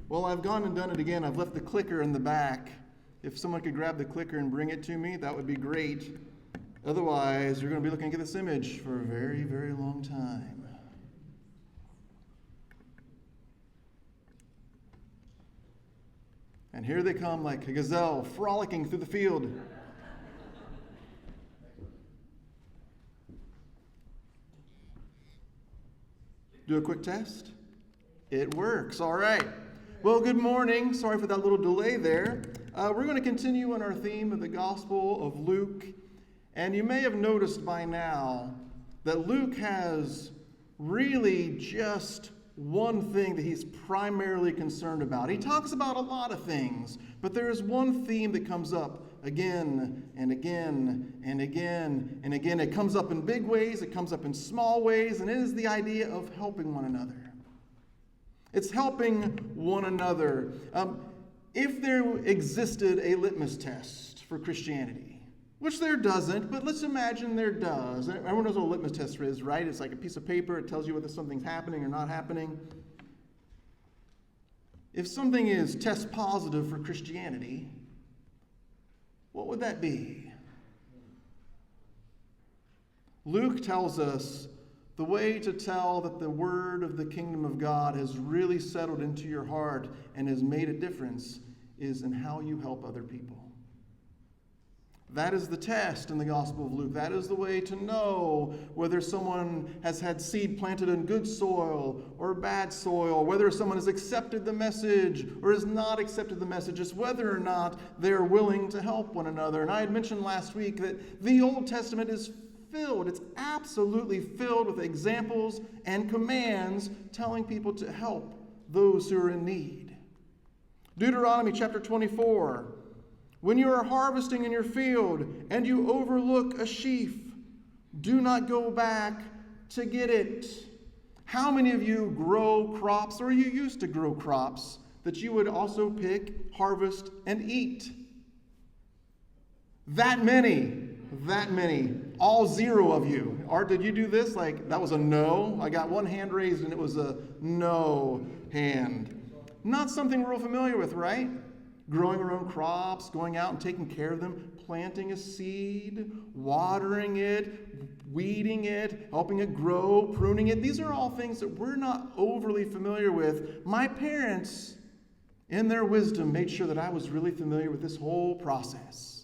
Well, I've gone and done it again. I've left the clicker in the back. If someone could grab the clicker and bring it to me, that would be great. Otherwise, you're going to be looking at this image for a very, very long time. And here they come like a gazelle frolicking through the field. Do a quick test. It works. All right. Well, good morning. Sorry for that little delay there. We're going to continue on our theme of the Gospel of Luke. And you may have noticed by now that Luke has really just one thing that he's primarily concerned about. He talks about a lot of things, but there is one theme that comes up again and again and again and again. It comes up in big ways, it comes up in small ways, and it is the idea of helping one another. It's helping one another. If there existed a litmus test for Christianity, which there doesn't, but let's imagine there does. Everyone knows what a litmus test is, right? It's like a piece of paper. It tells you whether something's happening or not happening. If something is test positive for Christianity, what would that be? Luke tells us the way to tell that the word of the kingdom of God has really settled into your heart and has made a difference is in how you help other people. That is the test in the Gospel of Luke. That is the way to know whether someone has had seed planted in good soil or bad soil, whether someone has accepted the message or has not accepted the message. It's whether or not they're willing to help one another. And I had mentioned last week that the Old Testament is filled, it's absolutely filled with examples and commands telling people to help those who are in need. Deuteronomy chapter 24. When you are harvesting in your field and you overlook a sheaf, do not go back to get it. How many of you grow crops, or you used to grow crops, that you would also pick, harvest, and eat? That many. All zero of you. Or did you do this? Like, that was a no. I got one hand raised and it was a no hand. Not something we're real familiar with, right? Growing our own crops, going out and taking care of them, planting a seed, watering it, weeding it, helping it grow, pruning it. These are all things that we're not overly familiar with. My parents, in their wisdom, made sure that I was really familiar with this whole process.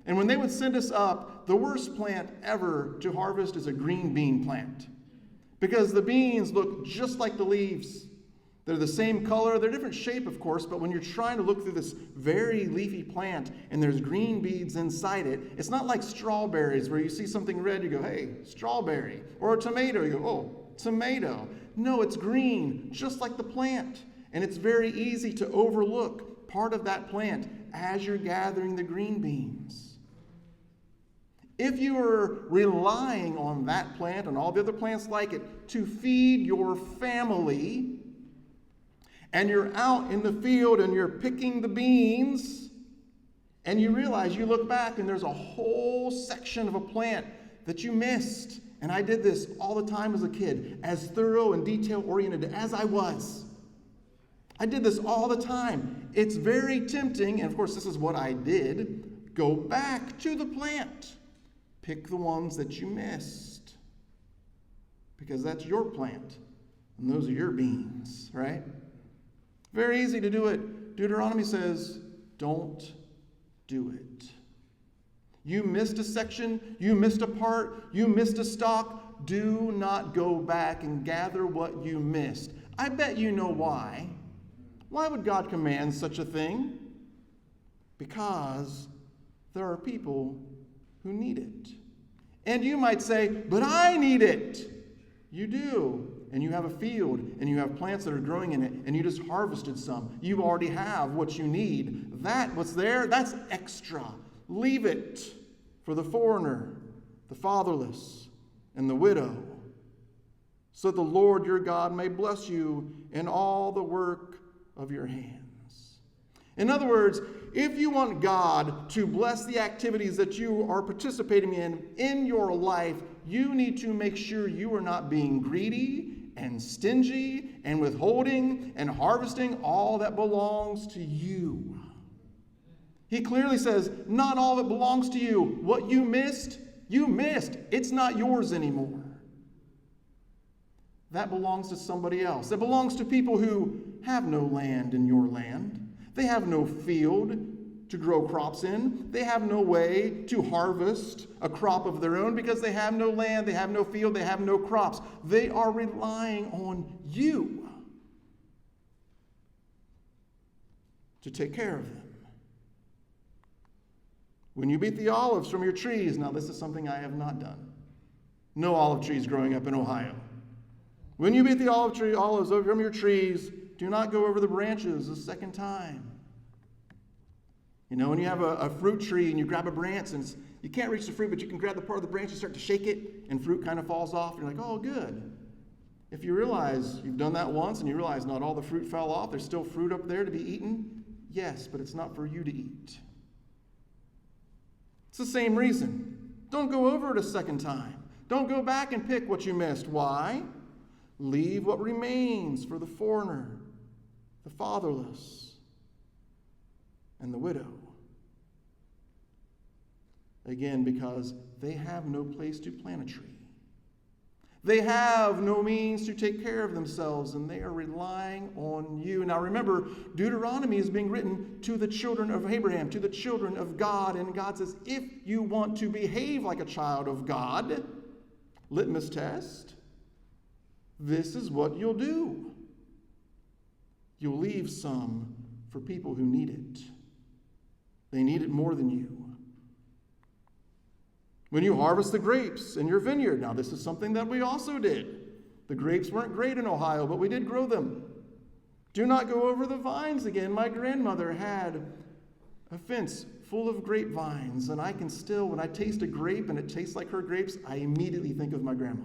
And when they would send us up, the worst plant ever to harvest is a green bean plant. Because the beans look just like the leaves. They're the same color. They're different shape, of course, but when you're trying to look through this very leafy plant and there's green beads inside it, it's not like strawberries where you see something red, you go, hey, strawberry. Or a tomato, you go, oh, tomato. No, it's green, just like the plant. And it's very easy to overlook part of that plant as you're gathering the green beans. If you are relying on that plant and all the other plants like it to feed your family, and you're out in the field and you're picking the beans, and you realize, you look back and there's a whole section of a plant that you missed. And I did this all the time as a kid, as thorough and detail-oriented as I was. I did this all the time. It's very tempting, and of course this is what I did. Go back to the plant. Pick the ones that you missed. Because that's your plant. And those are your beans, right? Very easy to do it. Deuteronomy says, don't do it. You missed a section, you missed a part, you missed a stalk. Do not go back and gather what you missed. I bet you know why. Why would God command such a thing? Because there are people who need it. And you might say, but I need it. You do. And you have a field, and you have plants that are growing in it, and you just harvested some. You already have what you need. That, what's there, that's extra. Leave it for the foreigner, the fatherless, and the widow, so the Lord your God may bless you in all the work of your hands. In other words, if you want God to bless the activities that you are participating in your life, you need to make sure you are not being greedy and stingy and withholding and harvesting all that belongs to you. He clearly says, not all that belongs to you. What you missed, you missed. It's not yours anymore. That belongs to somebody else. That belongs to people who have no land in your land. They have no field to grow crops in. They have no way to harvest a crop of their own because they have no land, they have no field, they have no crops. They are relying on you to take care of them. When you beat the olives from your trees, now this is something I have not done. No olive trees growing up in Ohio. When you beat the olives from your trees, do not go over the branches a second time. You know, when you have a fruit tree and you grab a branch and you can't reach the fruit, but you can grab the part of the branch and start to shake it, and fruit kind of falls off. You're like, oh, good. If you realize you've done that once and you realize not all the fruit fell off, there's still fruit up there to be eaten, yes, but it's not for you to eat. It's the same reason. Don't go over it a second time. Don't go back and pick what you missed. Why? Leave what remains for the foreigner, the fatherless, and the widow. Again, because they have no place to plant a tree. They have no means to take care of themselves, and they are relying on you. Now remember, Deuteronomy is being written to the children of Abraham, to the children of God, and God says, if you want to behave like a child of God, litmus test, this is what you'll do. You'll leave some for people who need it. They need it more than you. When you harvest the grapes in your vineyard, now this is something that we also did. The grapes weren't great in Ohio, but we did grow them. Do not go over the vines again. My grandmother had a fence full of grapevines, and I can still, when I taste a grape and it tastes like her grapes, I immediately think of my grandma.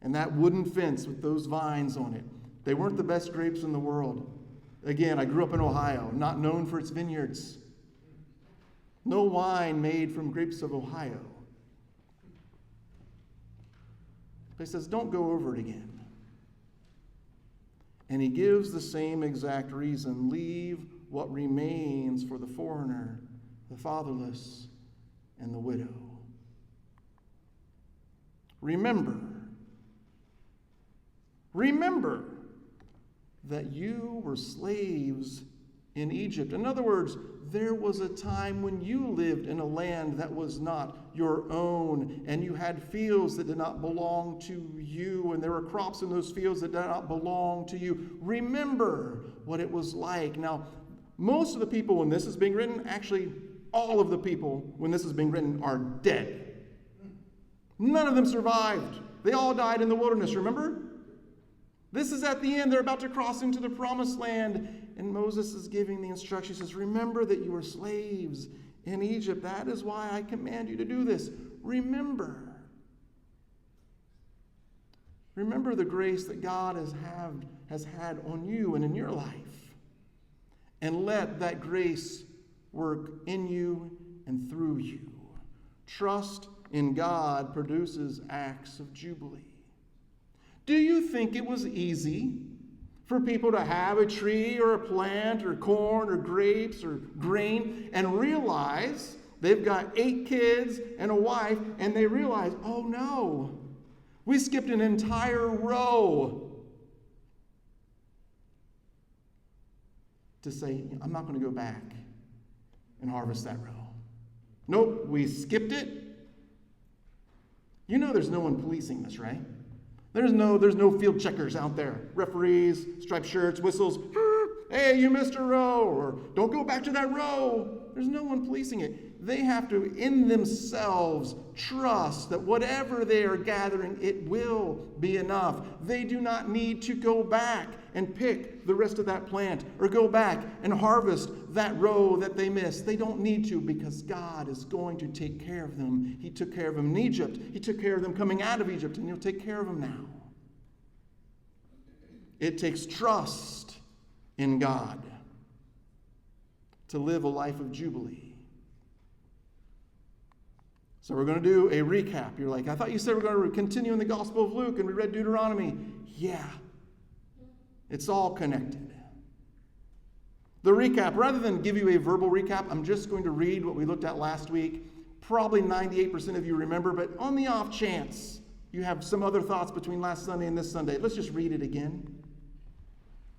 And that wooden fence with those vines on it. They weren't the best grapes in the world. Again, I grew up in Ohio, not known for its vineyards. No wine made from grapes of Ohio. But he says, don't go over it again. And he gives the same exact reason. Leave what remains for the foreigner, the fatherless, and the widow. Remember that you were slaves in Egypt. In other words, there was a time when you lived in a land that was not your own, and you had fields that did not belong to you, and there were crops in those fields that did not belong to you. Remember what it was like. Now, most of the people when this is being written, actually all of the people when this is being written are dead. None of them survived. They all died in the wilderness, remember? This is at the end. They're about to cross into the promised land. And Moses is giving the instruction. He says, remember that you were slaves in Egypt. That is why I command you to do this. Remember. Remember the grace that God has had on you and in your life. And let that grace work in you and through you. Trust in God produces acts of jubilee. Do you think it was easy for people to have a tree or a plant or corn or grapes or grain and realize they've got 8 kids and a wife, and they realize, oh no, we skipped an entire row to say, I'm not going to go back and harvest that row. Nope, we skipped it. You know there's no one policing this, right? There's no field checkers out there. Referees, striped shirts, whistles. Hey, you missed a row, or don't go back to that row. There's no one policing it. They have to, in themselves, trust that whatever they are gathering, it will be enough. They do not need to go back and pick the rest of that plant or go back and harvest that row that they missed. They don't need to, because God is going to take care of them. He took care of them in Egypt. He took care of them coming out of Egypt, and He'll take care of them now. It takes trust in God to live a life of jubilee. So we're going to do a recap. You're like, I thought you said we're going to continue in the Gospel of Luke and we read Deuteronomy. Yeah. It's all connected. The recap, rather than give you a verbal recap, I'm just going to read what we looked at last week. Probably 98% of you remember, but on the off chance you have some other thoughts between last Sunday and this Sunday, let's just read it again.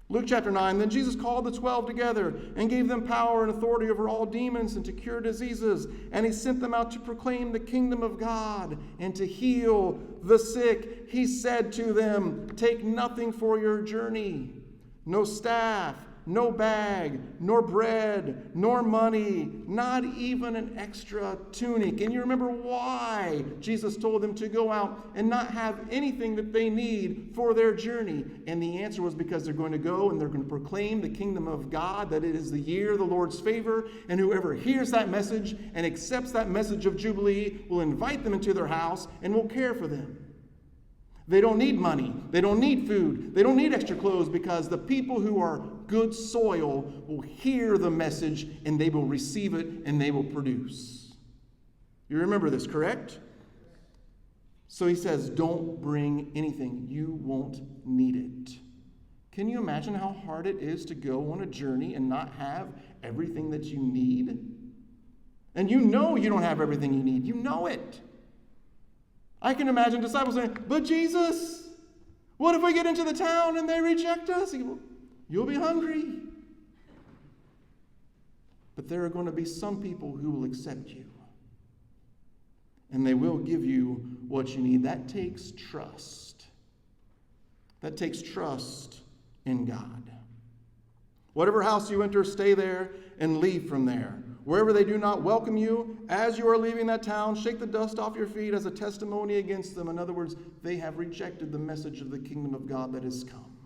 Luke chapter 9, then Jesus called the 12 together and gave them power and authority over all demons and to cure diseases. And he sent them out to proclaim the kingdom of God and to heal the sick. He said to them, take nothing for your journey, no staff, no bag, nor bread, nor money, not even an extra tunic. And you remember why Jesus told them to go out and not have anything that they need for their journey. And the answer was because they're going to go and they're going to proclaim the kingdom of God, that it is the year of the Lord's favor. And whoever hears that message and accepts that message of Jubilee will invite them into their house and will care for them. They don't need money. They don't need food. They don't need extra clothes, because the people who are good soil will hear the message and they will receive it and they will produce. You remember this, correct? So he says, don't bring anything. You won't need it. Can you imagine how hard it is to go on a journey and not have everything that you need? And you know you don't have everything you need. You know it. I can imagine disciples saying, but Jesus, what if we get into the town and they reject us? You'll be hungry. But there are going to be some people who will accept you. And they will give you what you need. That takes trust. That takes trust in God. Whatever house you enter, stay there and leave from there. Wherever they do not welcome you, as you are leaving that town, shake the dust off your feet as a testimony against them. In other words, they have rejected the message of the kingdom of God that has come.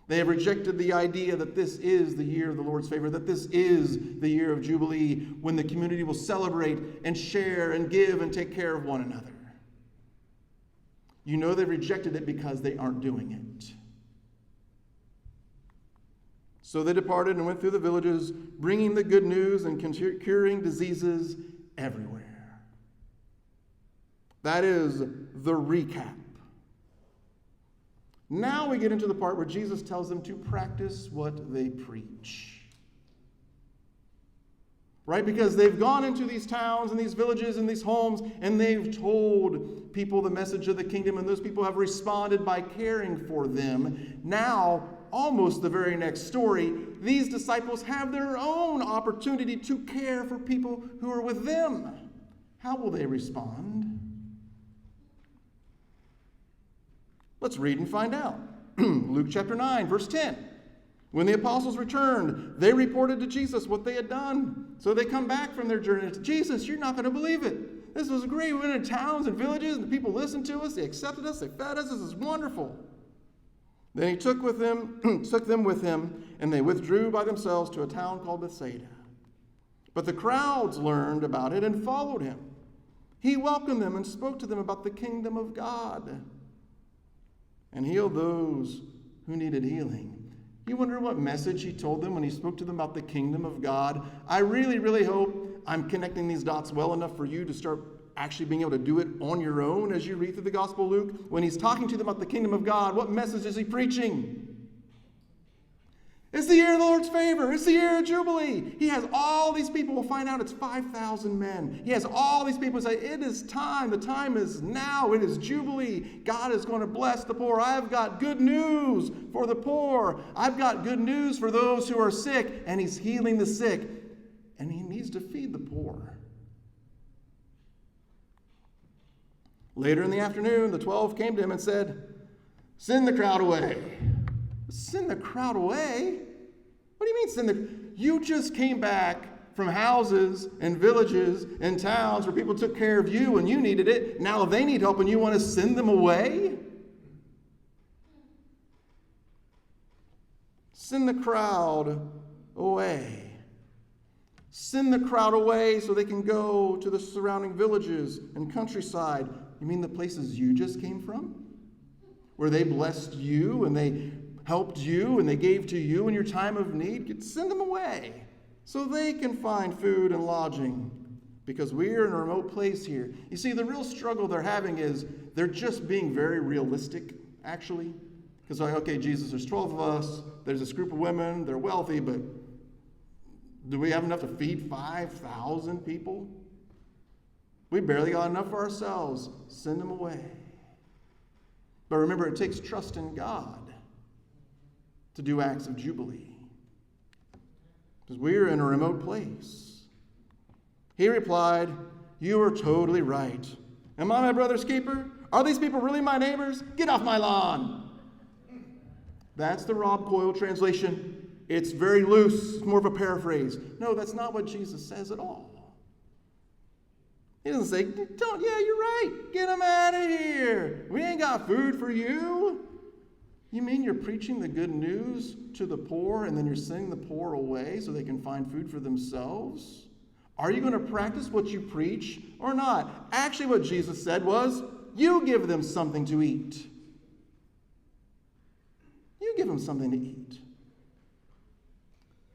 They have rejected the idea that this is the year of the Lord's favor, that this is the year of Jubilee, when the community will celebrate and share and give and take care of one another. You know they've rejected it because they aren't doing it. So they departed and went through the villages, bringing the good news and curing diseases everywhere. That is the recap. Now we get into the part where Jesus tells them to practice what they preach. Right? Because they've gone into these towns and these villages and these homes, and they've told people the message of the kingdom, and those people have responded by caring for them. Now, almost the very next story, these disciples have their own opportunity to care for people who are with them. How will they respond? Let's read and find out. Luke chapter 9, verse 10. When the apostles returned, they reported to Jesus what they had done. So they come back from their journey to Jesus, you're not going to believe it. This was great. We went into towns and villages, and the people listened to us. They accepted us. They fed us. This is wonderful. Then he took them with him, and they withdrew by themselves to a town called Bethsaida. But the crowds learned about it and followed him. He welcomed them and spoke to them about the kingdom of God and healed those who needed healing. You wonder what message he told them when he spoke to them about the kingdom of God? I really, really hope I'm connecting these dots well enough for you to start actually being able to do it on your own as you read through the Gospel of Luke. When he's talking to them about the kingdom of God, what message is he preaching? It's the year of the Lord's favor. It's the year of Jubilee. He has all these people. We'll find out it's 5,000 men. He has all these people say, it is time. The time is now. It is Jubilee. God is going to bless the poor. I've got good news for the poor. I've got good news for those who are sick. And he's healing the sick. And he needs to feed the poor. Later in the afternoon, the 12 came to him and said, send the crowd away. Send the crowd away? What do you mean You just came back from houses and villages and towns where people took care of you when you needed it. Now they need help and you want to send them away? Send the crowd away. Send the crowd away so they can go to the surrounding villages and countryside. You mean the places you just came from? Where they blessed you and they helped you and they gave to you in your time of need? Send them away so they can find food and lodging, because we're in a remote place here. You see, the real struggle they're having is they're just being very realistic, actually. Because, okay, Jesus, there's 12 of us. There's this group of women. They're wealthy, but do we have enough to feed 5,000 people? We barely got enough for ourselves. Send them away. But remember, it takes trust in God to do acts of Jubilee. Because we're in a remote place. He replied, "You are totally right. Am I my brother's keeper? Are these people really my neighbors? Get off my lawn." That's the Rob Coyle translation. It's very loose. It's more of a paraphrase. No, that's not what Jesus says at all. He doesn't say, yeah, you're right. Get them out of here. We ain't got food for you. You mean you're preaching the good news to the poor and then you're sending the poor away so they can find food for themselves? Are you going to practice what you preach or not? Actually, what Jesus said was, you give them something to eat. You give them something to eat.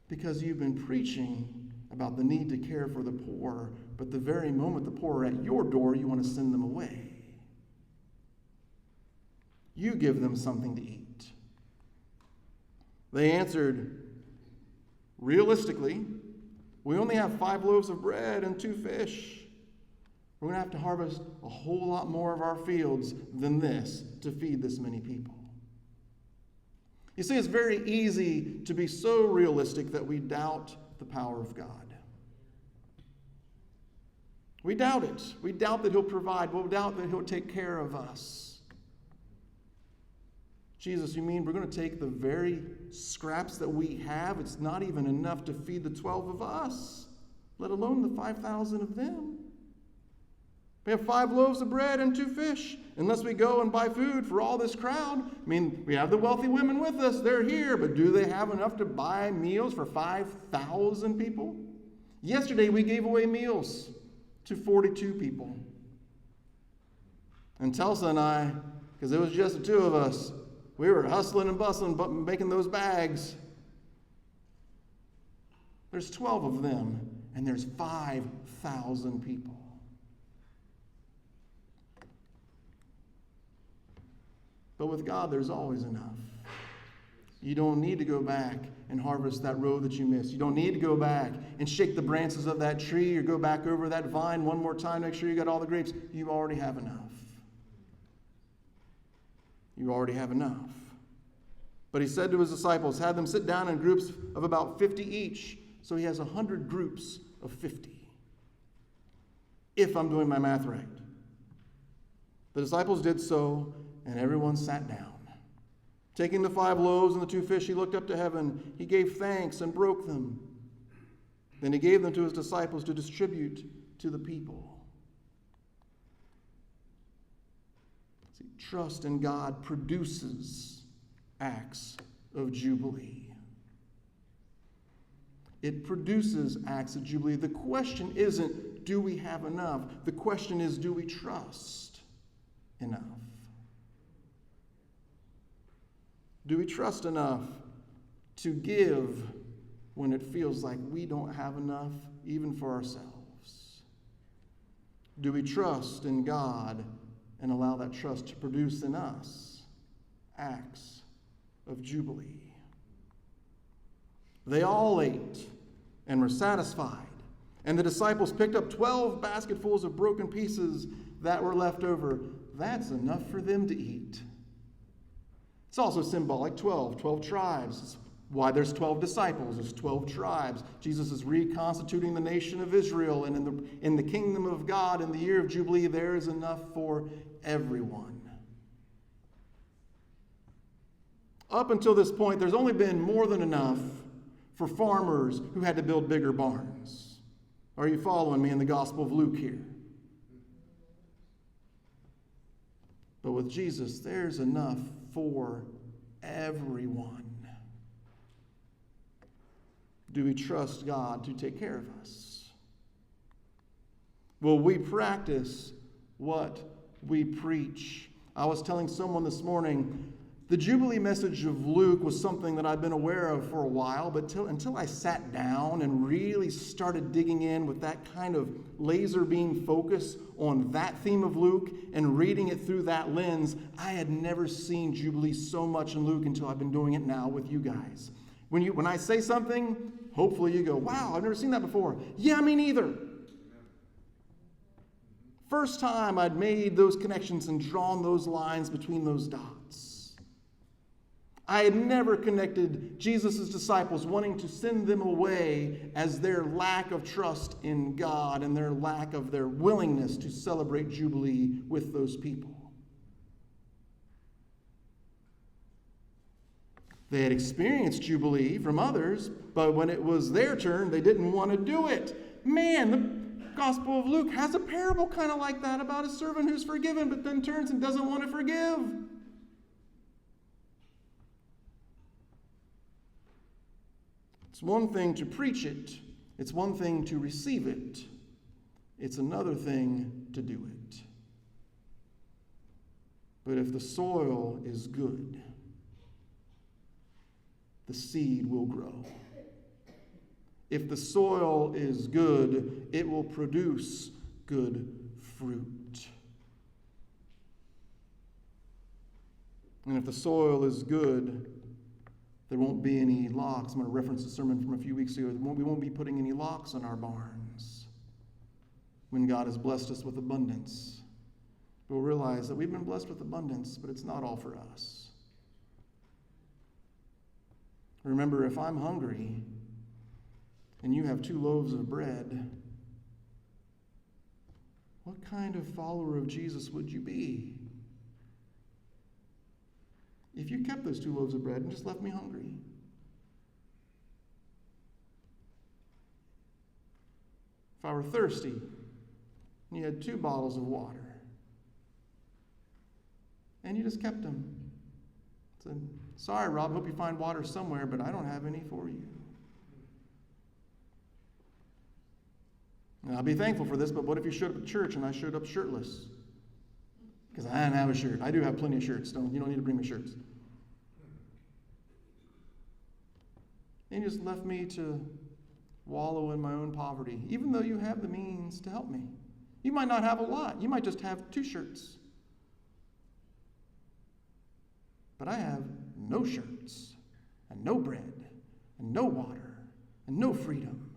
Because you've been preaching about the need to care for the poor, but the very moment the poor are at your door, you want to send them away. You give them something to eat. They answered, realistically, we only have 5 loaves of bread and 2 fish. We're going to have to harvest a whole lot more of our fields than this to feed this many people. You see, it's very easy to be so realistic that we doubt the power of God. We doubt it. We doubt that he'll provide. We'll doubt that he'll take care of us. Jesus, you mean we're going to take the very scraps that we have? It's not even enough to feed the 12 of us, let alone the 5,000 of them. We have 5 loaves of bread and 2 fish. Unless we go and buy food for all this crowd. I mean, we have the wealthy women with us. They're here. But do they have enough to buy meals for 5,000 people? Yesterday, we gave away meals to 42 people. And Telsa and I, because it was just the 2 of us, we were hustling and bustling, but making those bags. There's 12 of them, and there's 5,000 people. But with God, there's always enough. You don't need to go back and harvest that road that you missed. You don't need to go back and shake the branches of that tree or go back over that vine one more time, make sure you got all the grapes. You already have enough. You already have enough. But he said to his disciples, have them sit down in groups of about 50 each. So he has 100 groups of 50. If I'm doing my math right. The disciples did so, and everyone sat down. Taking the 5 loaves and the 2 fish, he looked up to heaven. He gave thanks and broke them. Then he gave them to his disciples to distribute to the people. See, trust in God produces acts of Jubilee. It produces acts of Jubilee. The question isn't, do we have enough? The question is, do we trust enough? Do we trust enough to give when it feels like we don't have enough, even for ourselves? Do we trust in God and allow that trust to produce in us acts of Jubilee? They all ate and were satisfied, and the disciples picked up 12 basketfuls of broken pieces that were left over. That's enough for them to eat. It's also symbolic, 12 tribes. It's why there's 12 disciples. There's 12 tribes. Jesus is reconstituting the nation of Israel, and in the kingdom of God, in the year of Jubilee, there is enough for everyone. Up until this point, there's only been more than enough for farmers who had to build bigger barns. Are you following me in the Gospel of Luke here? But with Jesus, there's enough for everyone. Do we trust God to take care of us? Will we practice what we preach? I was telling someone this morning, The Jubilee message of Luke was something that I've been aware of for a while, but until I sat down and really started digging in with that kind of laser beam focus on that theme of Luke and reading it through that lens, I had never seen Jubilee so much in Luke until I've been doing it now with you guys. When I say something, hopefully you go, wow, I've never seen that before. Yeah, me neither. First time I'd made those connections and drawn those lines between those dots. I had never connected Jesus' disciples wanting to send them away as their lack of trust in God and their lack of their willingness to celebrate Jubilee with those people. They had experienced Jubilee from others, but when it was their turn, they didn't want to do it. Man, the Gospel of Luke has a parable kind of like that about a servant who's forgiven, but then turns and doesn't want to forgive. It's one thing to preach it. It's one thing to receive it. It's another thing to do it. But if the soil is good, the seed will grow. If the soil is good, it will produce good fruit. And if the soil is good, there won't be any locks. I'm going to reference a sermon from a few weeks ago. We won't be putting any locks on our barns when God has blessed us with abundance. We'll realize that we've been blessed with abundance, but it's not all for us. Remember, if I'm hungry and you have 2 loaves of bread, what kind of follower of Jesus would you be? If you kept those 2 loaves of bread and just left me hungry. If I were thirsty and you had 2 bottles of water and you just kept them. Said, sorry, Rob, hope you find water somewhere, but I don't have any for you. And I'll be thankful for this, but what if you showed up at church and I showed up shirtless? Because I didn't have a shirt. I do have plenty of shirts. You don't need to bring me shirts. And you just left me to wallow in my own poverty, even though you have the means to help me. You might not have a lot. You might just have 2 shirts. But I have no shirts, and no bread, and no water, and no freedom.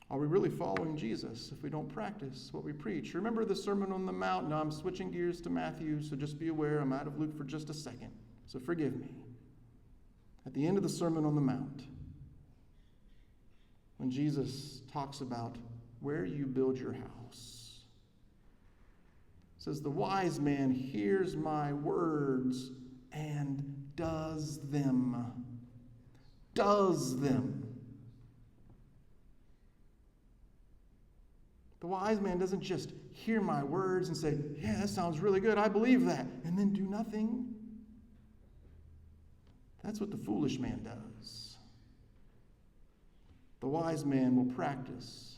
Are we really following Jesus if we don't practice what we preach? Remember the Sermon on the Mount? Now I'm switching gears to Matthew, so just be aware I'm out of Luke for just a second. So forgive me. At the end of the Sermon on the Mount, when Jesus talks about where you build your house, it says, the wise man hears my words and does them. Does them. The wise man doesn't just hear my words and say, yeah, that sounds really good, I believe that, and then do nothing. That's what the foolish man does. The wise man will practice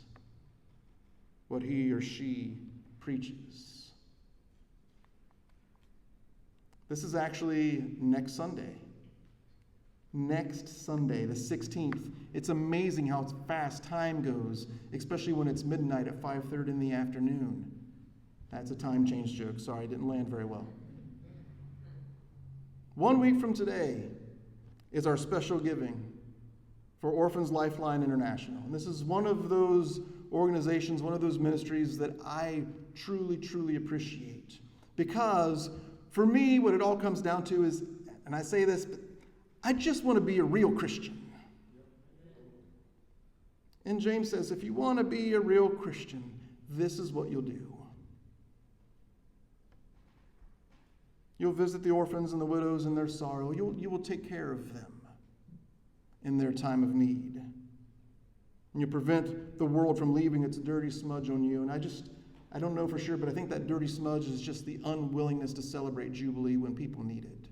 what he or she preaches. This is actually next Sunday. Next Sunday, the 16th. It's amazing how fast time goes, especially when it's midnight at 5:30 in the afternoon. That's a time change joke. Sorry, it didn't land very well. 1 week from today is our special giving for Orphans Lifeline International. And this is one of those organizations, one of those ministries that I truly, truly appreciate. Because for me, what it all comes down to is, and I say this, but I just want to be a real Christian. And James says, if you want to be a real Christian, this is what you'll do. You'll visit the orphans and the widows in their sorrow. You will take care of them in their time of need. And you prevent the world from leaving its dirty smudge on you. And I don't know for sure, but I think that dirty smudge is just the unwillingness to celebrate Jubilee when people need it.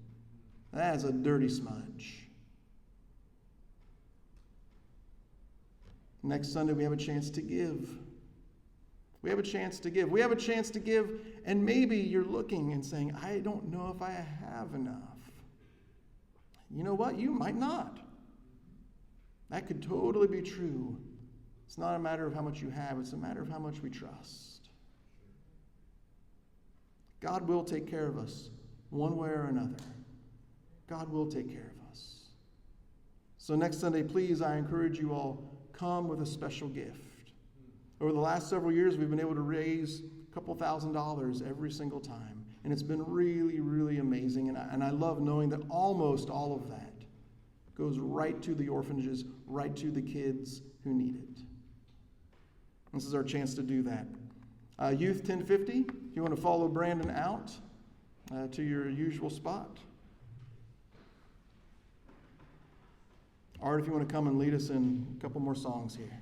That is a dirty smudge. Next Sunday, we have a chance to give. We have a chance to give. We have a chance to give And maybe you're looking and saying, I don't know if I have enough. You know what? You might not. That could totally be true. It's not a matter of how much you have, it's a matter of how much we trust. God will take care of us one way or another. God will take care of us. So next Sunday, please, I encourage you all, come with a special gift. Over the last several years, we've been able to raise a couple $1,000s every single time. And it's been really, really amazing. And I love knowing that almost all of that goes right to the orphanages, right to the kids who need it. This is our chance to do that. Youth 1050, if you want to follow Brandon out to your usual spot. Art, if you want to come and lead us in a couple more songs here.